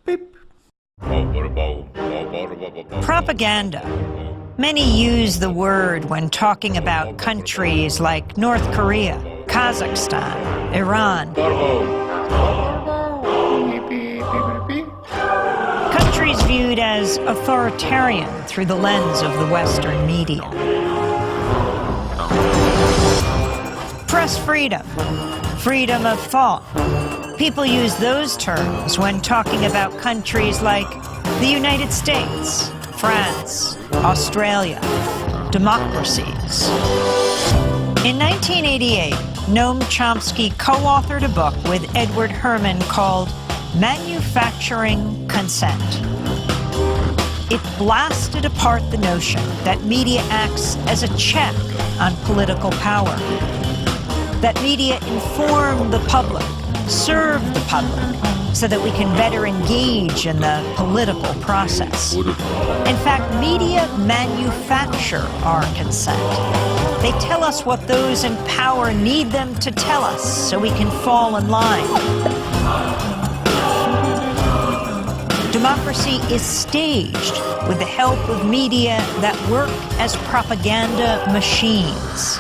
Beep. Propaganda. Many use the word when talking about countries like North Korea, Kazakhstan, Iran. Countries viewed as authoritarian through the lens of the Western media. Press freedom, freedom of thought. People use those terms when talking about countries like the United States, France, Australia, democracies. In 1988, Noam Chomsky co-authored a book with Edward Herman called Manufacturing Consent. It blasted apart the notion that media acts as a check on political power, that media inform the public, serve the public, so that we can better engage in the political process. In fact, media manufacture our consent. They tell us what those in power need them to tell us so we can fall in line. Democracy is staged with the help of media that work as propaganda machines.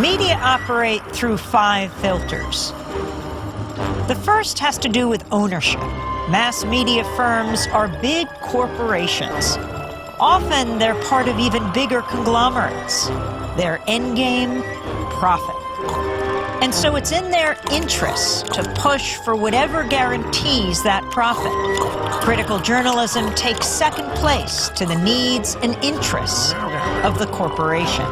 Media operate through 5 filters. The first has to do with ownership. Mass media firms are big corporations. Often they're part of even bigger conglomerates. Their endgame, profit. And so it's in their interests to push for whatever guarantees that profit. Critical journalism takes second place to the needs and interests of the corporation.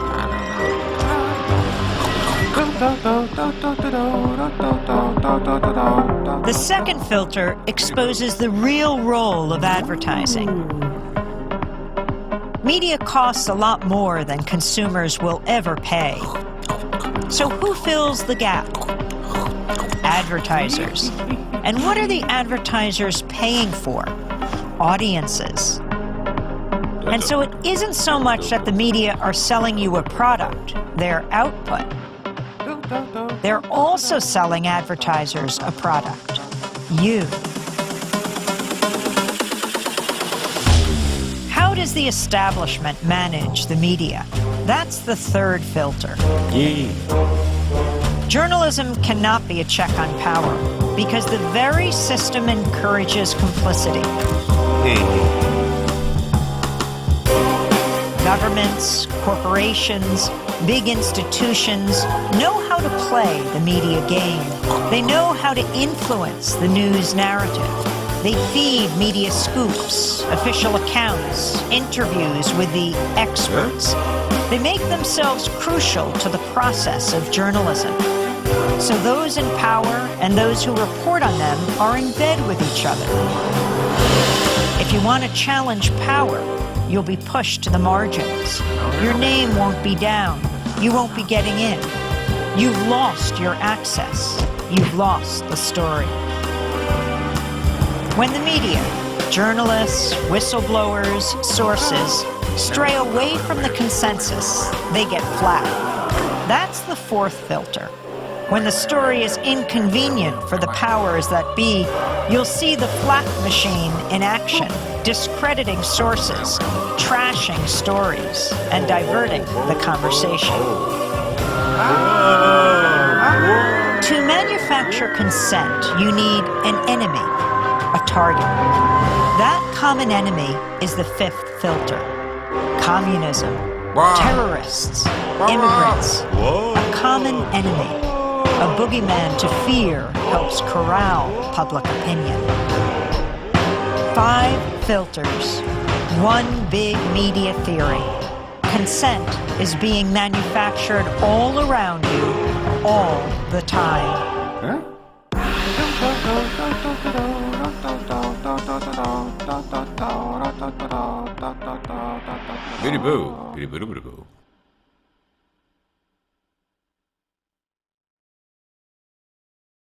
The second filter exposes the real role of advertising. Media costs a lot more than consumers will ever pay. So who fills the gap? Advertisers. And what are the advertisers paying for? Audiences. And so it isn't so much that the media are selling you a product, their output. They're also selling advertisers a product, you. How does the establishment manage the media? That's the third filter. Journalism cannot be a check on power because the very system encourages complicity. Governments, corporations, big institutions know how to play the media game. They know how to influence the news narrative. They feed media scoops, official accounts, interviews with the experts. They make themselves crucial to the process of journalism. So those in power and those who report on them are in bed with each other. If you want to challenge power, you'll be pushed to the margins. Your name won't be down. You won't be getting in. You've lost your access. You've lost the story. When the media, journalists, whistleblowers, sources, stray away from the consensus, they get flat. That's the fourth filter. When the story is inconvenient for the powers that be, you'll see the flak machine in action, discrediting sources, trashing stories, and diverting the conversation. To manufacture consent, you need an enemy, a target. That common enemy is the fifth filter. Communism, terrorists, immigrants, a common enemy. A boogeyman to fear helps corral public opinion. 5 filters, one big media theory. Consent is being manufactured all around you, all the time. Biddy boo, biddy boo, biddy boo.